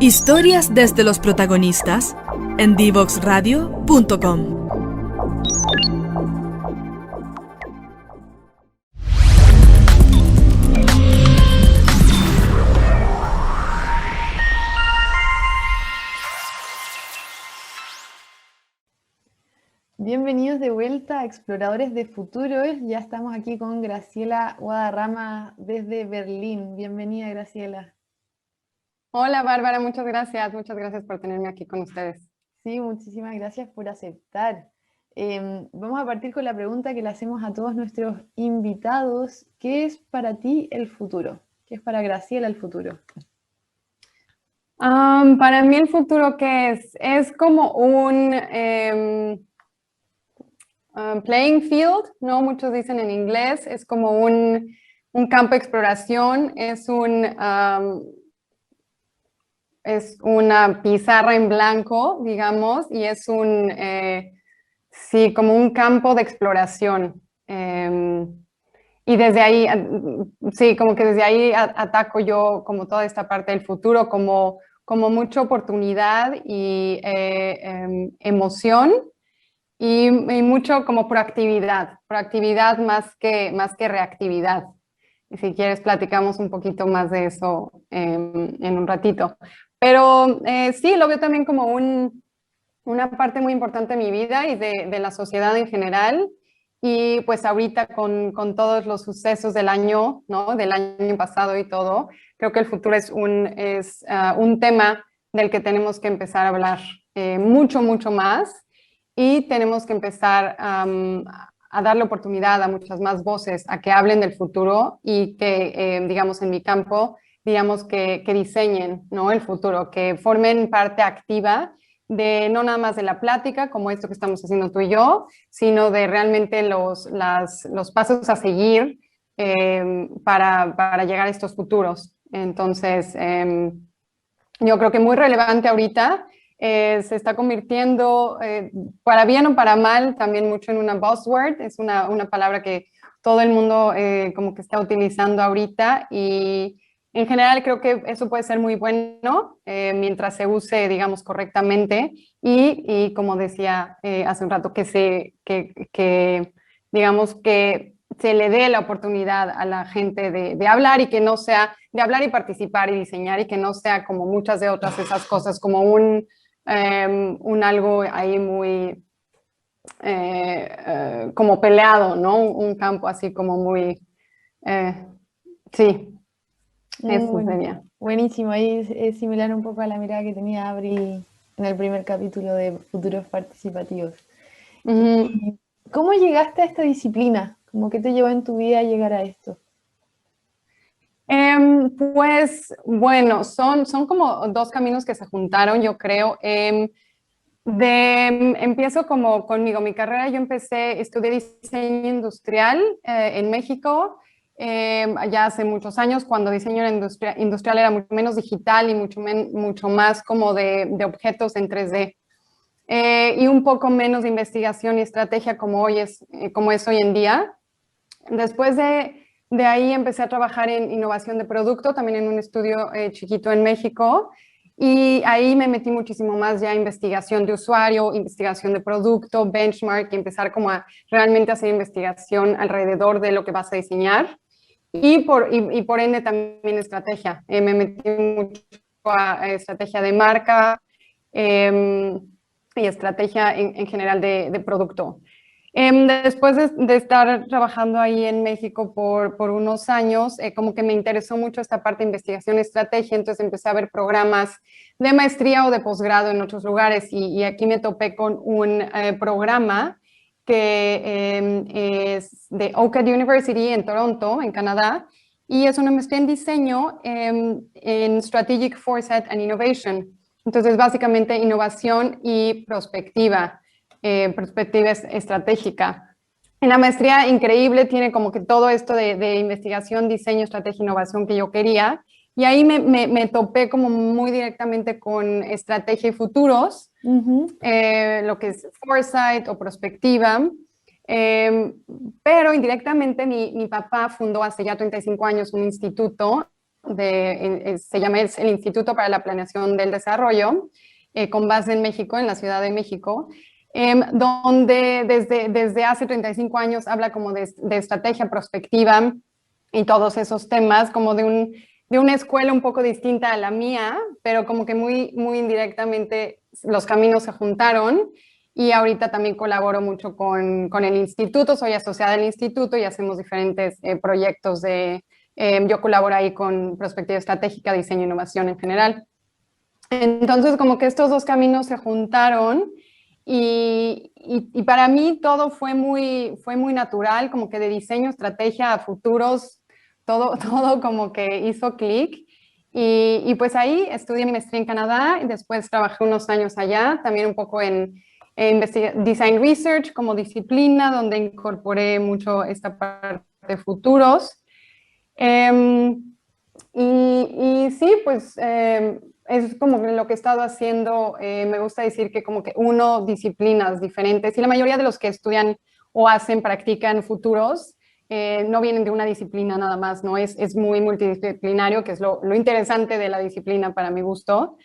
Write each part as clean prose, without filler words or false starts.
Historias desde los protagonistas en divoxradio.com. Bienvenidos de vuelta a Exploradores de Futuros. Ya estamos aquí con Graciela Guadarrama desde Berlín. Bienvenida, Graciela. Hola, Bárbara, muchas gracias por tenerme aquí con ustedes. Sí, muchísimas gracias por aceptar. Vamos a partir con la pregunta que le hacemos a todos nuestros invitados. ¿Qué es para ti el futuro? ¿Qué es para Graciela el futuro? Para mí el futuro, ¿qué es? Es como un playing field, ¿no? Muchos dicen en inglés, es como un campo de exploración, es una pizarra en blanco, digamos, y es sí, como un campo de exploración. Y desde ahí, sí, como que desde ahí ataco yo como toda esta parte del futuro, como mucha oportunidad y emoción y mucho como proactividad más que reactividad. Y si quieres platicamos un poquito más de eso en un ratito. Pero sí, lo veo también como una parte muy importante de mi vida y de la sociedad en general. Y pues ahorita con todos los sucesos del año, ¿no? Del año pasado y todo, creo que el futuro es un tema del que tenemos que empezar a hablar mucho más y tenemos que empezar a darle oportunidad a muchas más voces a que hablen del futuro y que, digamos, en mi campo, digamos, que diseñen, ¿no? El futuro, que formen parte activa de no nada más de la plática, como esto que estamos haciendo tú y yo, sino de realmente los pasos a seguir para llegar a estos futuros. Entonces, yo creo que muy relevante ahorita, se está convirtiendo, para bien o para mal, también mucho en una buzzword, es una palabra que todo el mundo como que está utilizando ahorita y en general creo que eso puede ser muy bueno mientras se use, digamos, correctamente y como decía hace un rato, digamos, que se le dé la oportunidad a la gente de hablar y que no sea, de hablar y participar y diseñar y que no sea como muchas de otras esas cosas, como un algo ahí muy como peleado, ¿no? Un campo así como muy, sí. Eso sería. Buenísimo, ahí es similar un poco a la mirada que tenía Abril en el primer capítulo de Futuros Participativos. ¿Cómo llegaste a esta disciplina? ¿Cómo que te llevó en tu vida a llegar a esto? Pues bueno, son como dos caminos que se juntaron, yo creo. Empiezo como conmigo, mi carrera, yo estudié diseño industrial en México. Ya hace muchos años, cuando diseño industrial era mucho menos digital y mucho más como de objetos en 3D. Y un poco menos de investigación y estrategia como es hoy en día. Después de ahí empecé a trabajar en innovación de producto, también en un estudio chiquito en México. Y ahí me metí muchísimo más ya a investigación de usuario, investigación de producto, benchmark, y empezar como a realmente hacer investigación alrededor de lo que vas a diseñar. Y por ende también estrategia. Me metí mucho a estrategia de marca y estrategia en general de producto. Después de estar trabajando ahí en México por unos años, como que me interesó mucho esta parte de investigación y estrategia, entonces empecé a ver programas de maestría o de posgrado en otros lugares y aquí me topé con un programa que es de OCAD University en Toronto, en Canadá, y es una maestría en diseño en Strategic Foresight and Innovation. Entonces, básicamente, innovación y perspectiva estratégica. En la maestría, increíble, tiene como que todo esto de investigación, diseño, estrategia, innovación que yo quería. Y ahí me topé como muy directamente con estrategia y futuros, lo que es foresight o perspectiva. Pero indirectamente mi papá fundó hace ya 35 años un instituto se llama el Instituto para la Planeación del Desarrollo, con base en México, en la Ciudad de México, donde desde hace 35 años habla como de estrategia prospectiva y todos esos temas, como de una escuela un poco distinta a la mía, pero como que muy, muy indirectamente los caminos se juntaron. Y ahorita también colaboro mucho con el instituto, soy asociada al instituto y hacemos diferentes proyectos yo colaboro ahí con perspectiva estratégica, diseño e innovación en general. Entonces, como que estos dos caminos se juntaron y para mí todo fue muy natural, como que de diseño, estrategia a futuros, todo como que hizo clic. Y pues ahí estudié mi maestría en Canadá y después trabajé unos años allá, también un poco en Design Research como disciplina, donde incorporé mucho esta parte de futuros. Y sí, pues es como lo que he estado haciendo. Me gusta decir que como que uno disciplinas diferentes y la mayoría de los que estudian o practican futuros no vienen de una disciplina nada más, ¿no? Es muy multidisciplinario, que es lo interesante de la disciplina para mi gusto.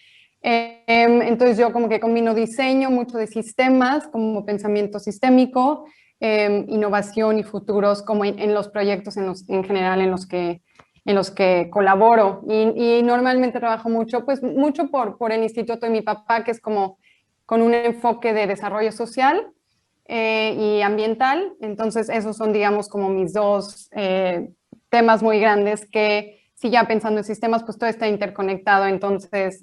Entonces yo como que combino diseño, mucho de sistemas, como pensamiento sistémico, innovación y futuros, como en los proyectos en general en los que colaboro. Y normalmente trabajo mucho, pues mucho por el instituto de mi papá, que es como con un enfoque de desarrollo social y ambiental. Entonces esos son, digamos, como mis dos temas muy grandes que si ya pensando en sistemas, pues todo está interconectado. Entonces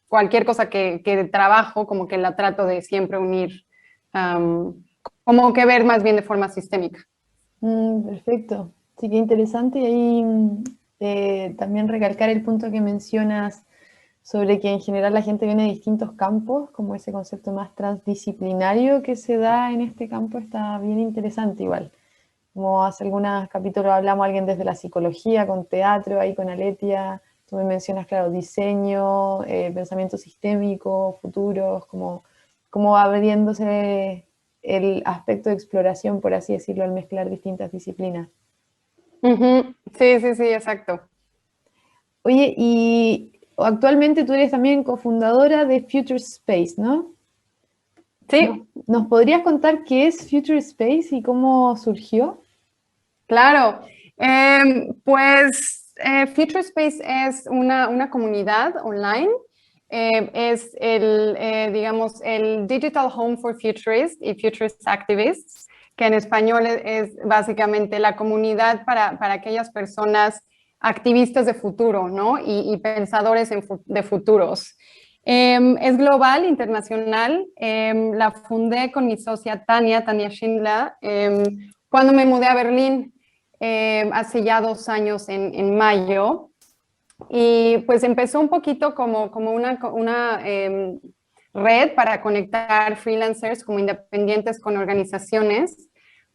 cualquier cosa que trabajo, como que la trato de siempre unir, como que ver más bien de forma sistémica. Perfecto. Sí, qué interesante. Y ahí también recalcar el punto que mencionas sobre que en general la gente viene de distintos campos, como ese concepto más transdisciplinario que se da en este campo está bien interesante igual. Como hace algunos capítulos hablamos alguien desde la psicología, con teatro, ahí con Aletia, tú me mencionas, claro, diseño, pensamiento sistémico, futuros, como va abriéndose el aspecto de exploración, por así decirlo, al mezclar distintas disciplinas. Sí, sí, sí, exacto. Oye, y actualmente tú eres también cofundadora de Future Space, ¿no? Sí. ¿Nos podrías contar qué es Future Space y cómo surgió? Claro. Pues Future Space es una comunidad online. Es digamos, el Digital Home for Futurists y Futurist Activists, que en español es básicamente la comunidad para aquellas personas activistas de futuro, ¿no? Y pensadores de futuros. Es global, internacional. La fundé con mi socia Tania Schindler, cuando me mudé a Berlín hace ya 2 años en mayo. Y pues empezó un poquito como una red para conectar freelancers como independientes con organizaciones,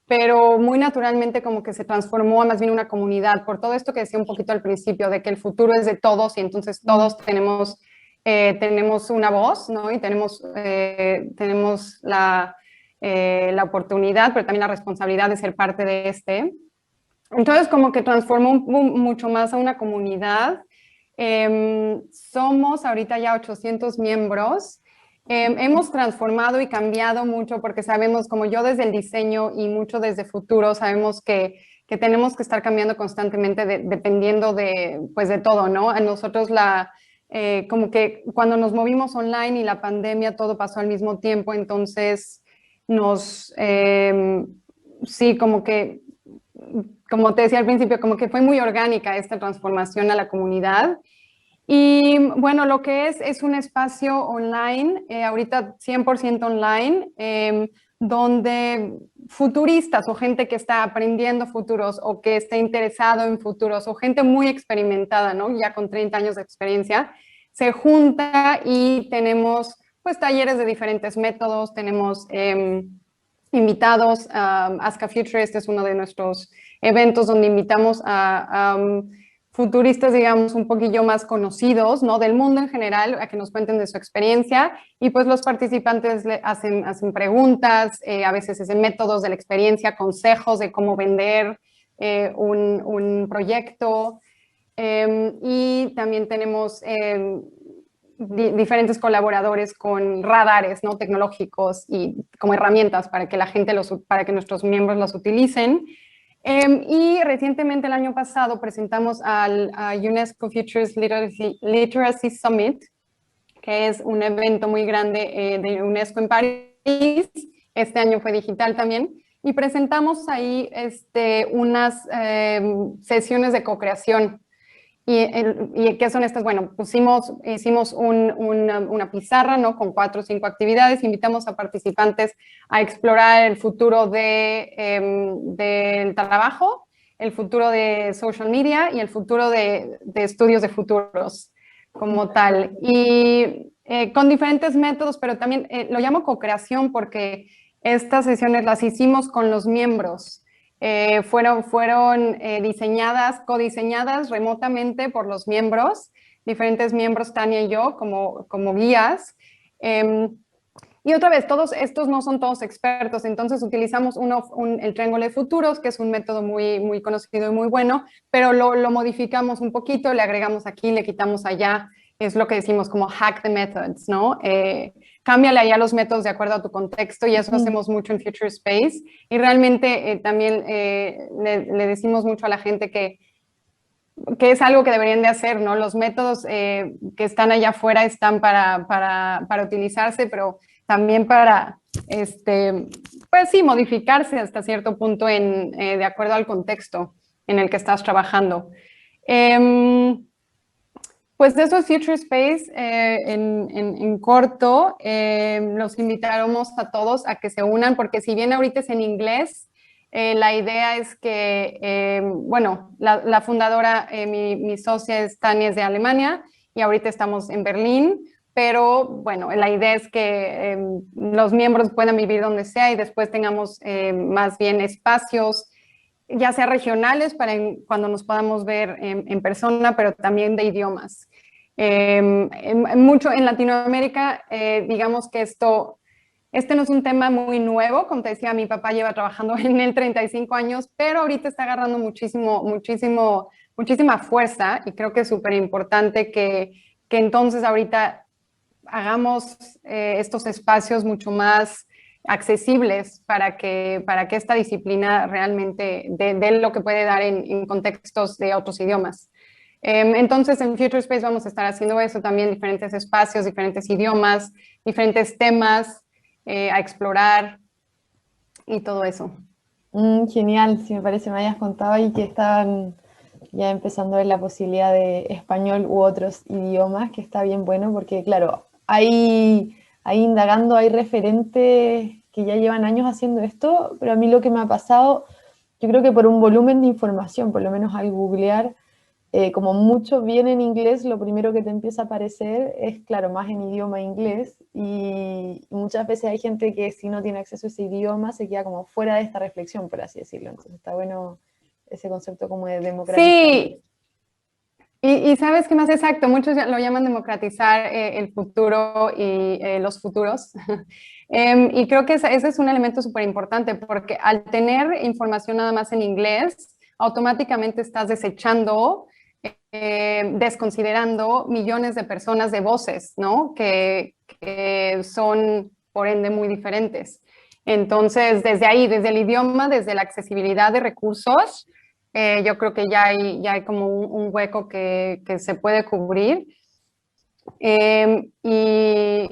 pero muy naturalmente como que se transformó a más bien una comunidad por todo esto que decía un poquito al principio, de que el futuro es de todos y entonces todos tenemos una voz, ¿no? Y tenemos la oportunidad, pero también la responsabilidad de ser parte de este. Entonces, como que transformó mucho más a una comunidad. Somos ahorita ya 800 miembros. Hemos transformado y cambiado mucho porque sabemos, como yo desde el diseño y mucho desde futuro, sabemos que tenemos que estar cambiando constantemente dependiendo pues de todo, ¿no? A nosotros como que cuando nos movimos online y la pandemia, todo pasó al mismo tiempo, entonces sí, como te decía al principio, como que fue muy orgánica esta transformación a la comunidad. Y bueno, lo que es un espacio online, ahorita 100% online, donde futuristas o gente que está aprendiendo futuros o que esté interesado en futuros o gente muy experimentada, ¿no? Ya con 30 años de experiencia, se junta y tenemos pues talleres de diferentes métodos, tenemos invitados. Ask a Futurist es uno de nuestros eventos donde invitamos a futuristas, digamos, un poquillo más conocidos, ¿no? Del mundo en general, a que nos cuenten de su experiencia, y pues los participantes hacen preguntas, a veces es de métodos de la experiencia, consejos de cómo vender un proyecto. Y también tenemos diferentes colaboradores con radares, ¿no? Tecnológicos y como herramientas para que la gente para que nuestros miembros los utilicen. Y recientemente, el año pasado, presentamos a UNESCO Futures Literacy Summit, que es un evento muy grande de UNESCO en París. Este año fue digital también. Y presentamos ahí unas sesiones de co-creación. ¿Y qué son estas? Bueno, hicimos una pizarra, ¿no? Con 4 o 5 actividades. Invitamos a participantes a explorar el futuro del trabajo, el futuro de social media y el futuro de estudios de futuros como tal. Y con diferentes métodos, pero también lo llamo co-creación porque estas sesiones las hicimos con los miembros. Fueron diseñadas, codiseñadas remotamente por los miembros, diferentes miembros, Tania y yo, como guías. Y otra vez, todos estos no son todos expertos, entonces utilizamos el triángulo de futuros, que es un método muy, muy conocido y muy bueno, pero lo modificamos un poquito, le agregamos aquí, le quitamos allá, es lo que decimos como hack the methods, ¿no? Cámbiale allá los métodos de acuerdo a tu contexto y eso hacemos mucho en Future Space. Y realmente también le decimos mucho a la gente que es algo que deberían de hacer, ¿no? Los métodos que están allá afuera están para utilizarse, pero también para, pues sí, modificarse hasta cierto punto de acuerdo al contexto en el que estás trabajando. Pues eso es Future Space en corto. Los invitamos a todos a que se unan, porque si bien ahorita es en inglés, la idea es que, bueno, la fundadora, mi socia es Tania, es de Alemania, y ahorita estamos en Berlín, pero bueno, la idea es que los miembros puedan vivir donde sea y después tengamos más bien espacios, ya sea regionales para cuando nos podamos ver en persona, pero también de idiomas. Mucho en Latinoamérica, digamos que este no es un tema muy nuevo, como te decía, mi papá lleva trabajando en él 35 años, pero ahorita está agarrando muchísima fuerza y creo que es súper importante que entonces ahorita hagamos estos espacios mucho más accesibles para que esta disciplina realmente dé lo que puede dar en contextos de otros idiomas. Entonces, en Future Space vamos a estar haciendo eso también, diferentes espacios, diferentes idiomas, diferentes temas a explorar y todo eso. Genial, si me parece, me habías contado y que estaban ya empezando a ver la posibilidad de español u otros idiomas, que está bien bueno, porque claro, ahí indagando hay referentes que ya llevan años haciendo esto, pero a mí lo que me ha pasado, yo creo que por un volumen de información, por lo menos al googlear, como mucho viene en inglés, lo primero que te empieza a aparecer es, claro, más en idioma inglés, y muchas veces hay gente que si no tiene acceso a ese idioma se queda como fuera de esta reflexión, por así decirlo. Entonces está bueno ese concepto como de democratizar. Sí, y sabes qué más exacto, muchos lo llaman democratizar el futuro y los futuros. Y creo que ese es un elemento súper importante, porque al tener información nada más en inglés, automáticamente estás desechando, desconsiderando millones de personas, de voces, ¿no? Que son, por ende, muy diferentes. Entonces, desde ahí, desde el idioma, desde la accesibilidad de recursos, yo creo que ya hay como un hueco que se puede cubrir. Y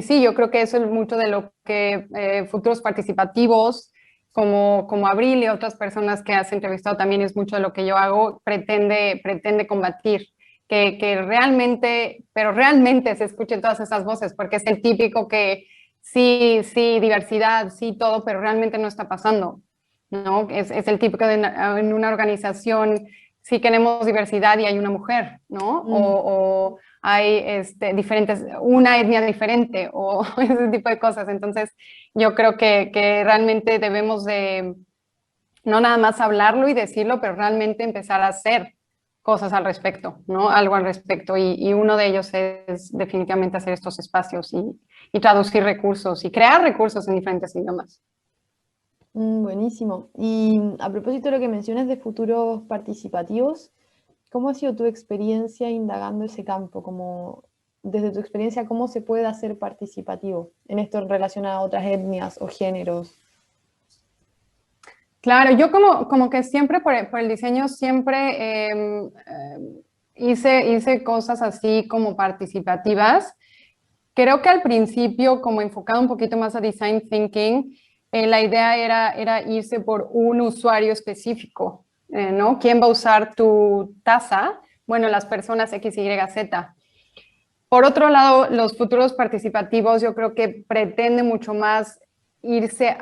sí, yo creo que eso es mucho de lo que futuros participativos, como Abril y otras personas que has entrevistado, también es mucho de lo que yo hago, pretende combatir. Que realmente, pero realmente se escuchen todas esas voces, porque es el típico que sí, diversidad, sí, todo, pero realmente no está pasando, ¿no? Es el típico de en una organización, sí queremos diversidad y hay una mujer, ¿no? O hay una etnia diferente o ese tipo de cosas. Entonces, yo creo que realmente debemos de no nada más hablarlo y decirlo, pero realmente empezar a hacer cosas al respecto, ¿no? Algo al respecto. Y uno de ellos es definitivamente hacer estos espacios y traducir recursos y crear recursos en diferentes idiomas. Buenísimo. Y a propósito de lo que mencionas de futuros participativos, ¿Cómo ha sido tu experiencia indagando ese campo? Como, desde tu experiencia, ¿cómo se puede hacer participativo en esto en relación a otras etnias o géneros? Claro, yo como que siempre por el diseño siempre hice cosas así como participativas. Creo que al principio, como enfocado un poquito más a design thinking, la idea era irse por un usuario específico, ¿no? ¿Quién va a usar tu taza? Bueno, las personas X, Y, Z. Por otro lado, los futuros participativos yo creo que pretende mucho más irse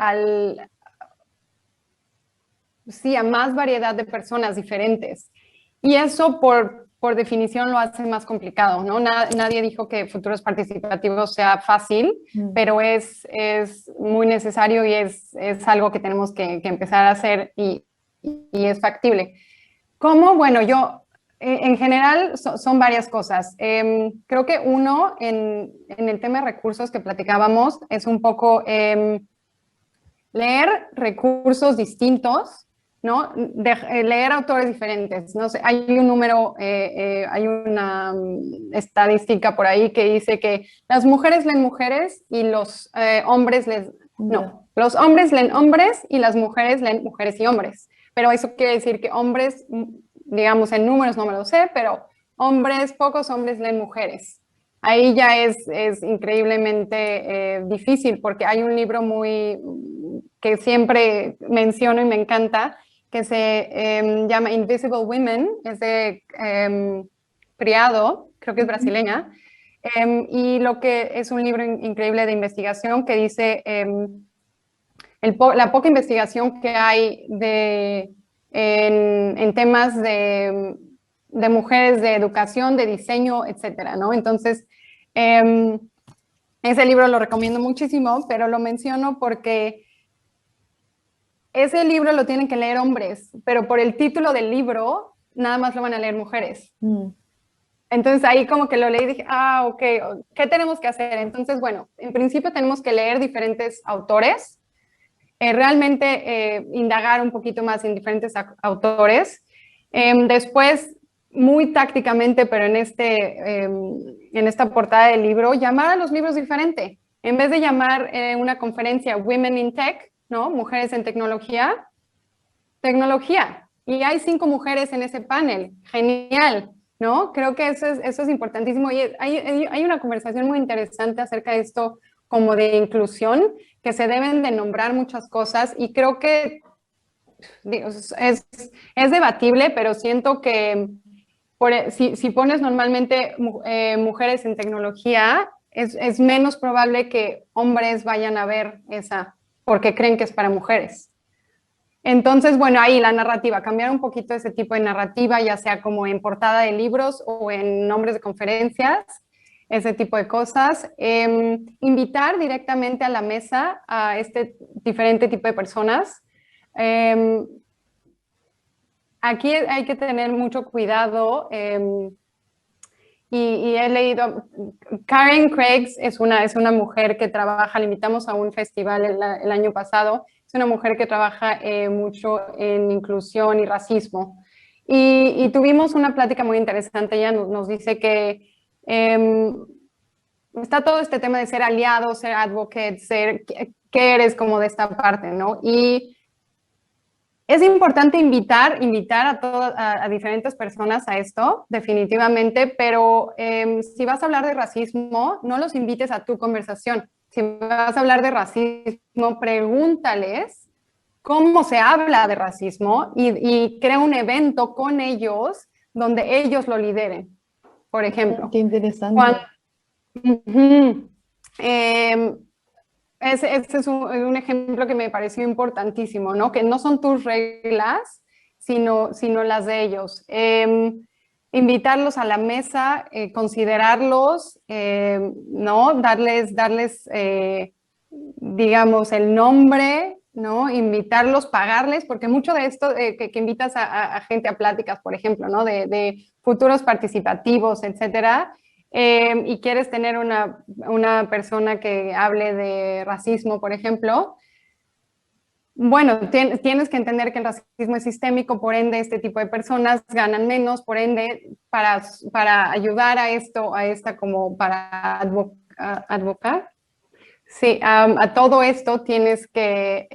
sí, a más variedad de personas diferentes. Y eso por definición lo hace más complicado, ¿no? Nadie dijo que futuros participativos sea fácil, pero es muy necesario y es algo que tenemos que empezar a hacer y es factible. ¿Cómo? Bueno, yo en general son varias cosas. Creo que uno, en el tema de recursos que platicábamos, es un poco leer recursos distintos, ¿no? Leer autores diferentes. No sé, hay un número, hay una estadística por ahí que dice que las mujeres leen mujeres y los hombres les... No, los hombres leen hombres y las mujeres leen mujeres y hombres. Pero eso quiere decir que hombres, digamos, en números no me lo sé, pero hombres, pocos hombres leen mujeres. Ahí ya es increíblemente difícil porque hay un libro que siempre menciono y me encanta, que se llama Invisible Women, es de Priado, creo que es brasileña, y lo que es un libro increíble de investigación que dice la poca investigación que hay en temas de mujeres, de educación, de diseño, etcétera, ¿no? Entonces, ese libro lo recomiendo muchísimo, pero lo menciono porque ese libro lo tienen que leer hombres, pero por el título del libro, nada más lo van a leer mujeres. Entonces ahí como que lo leí y dije, ok, ¿qué tenemos que hacer? Entonces, bueno, en principio tenemos que leer diferentes autores, realmente indagar un poquito más en diferentes autores. Después, muy tácticamente, pero en esta portada del libro, llamar a los libros diferente. En vez de llamar una conferencia Women in Tech, ¿no? Mujeres en tecnología, tecnología. Y hay 5 mujeres en ese panel. Genial, ¿no? Creo que eso es importantísimo. Y hay una conversación muy interesante acerca de esto como de inclusión, que se deben de nombrar muchas cosas y creo que es debatible, pero siento que si pones normalmente mujeres en tecnología, es menos probable que hombres vayan a ver esa porque creen que es para mujeres. Entonces, bueno, ahí la narrativa, cambiar un poquito ese tipo de narrativa, ya sea como en portada de libros o en nombres de conferencias, ese tipo de cosas. Invitar directamente a la mesa a este diferente tipo de personas. Aquí hay que tener mucho cuidado y he leído, Karen Craigs es una mujer que trabaja, le invitamos a un festival el año pasado, es una mujer que trabaja mucho en inclusión y racismo. Y tuvimos una plática muy interesante, ella nos dice que está todo este tema de ser aliado, ser advocate, qué eres como de esta parte, ¿no? Y es importante invitar a diferentes personas a esto, definitivamente, pero si vas a hablar de racismo, no los invites a tu conversación. Si vas a hablar de racismo, pregúntales cómo se habla de racismo y crea un evento con ellos donde ellos lo lideren, por ejemplo. Qué interesante. Ese es un ejemplo que me pareció importantísimo, ¿no? Que no son tus reglas, sino las de ellos. Invitarlos a la mesa, considerarlos, ¿no? Darles digamos, el nombre, ¿no? Invitarlos, pagarles, porque mucho de esto que invitas a gente a pláticas, por ejemplo, ¿no? De futuros participativos, etcétera, y quieres tener una persona que hable de racismo, por ejemplo, Bueno, tienes que entender que el racismo es sistémico, por ende este tipo de personas ganan menos, por ende para ayudar a esto, como para advocar, sí, a todo esto tienes que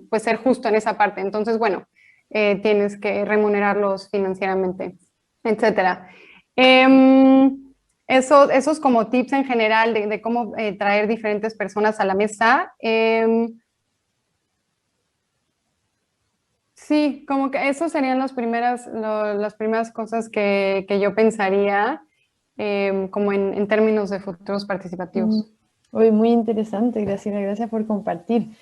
pues ser justo en esa parte. Entonces, bueno, tienes que remunerarlos financieramente, etcétera. Esos como tips en general de cómo traer diferentes personas a la mesa. Sí, como que esos serían las primeras cosas que yo pensaría como en términos de futuros participativos. Hoy muy interesante, Graciela, gracias por compartir.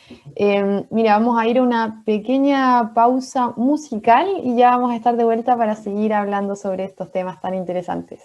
Mira, vamos a ir a una pequeña pausa musical y ya vamos a estar de vuelta para seguir hablando sobre estos temas tan interesantes.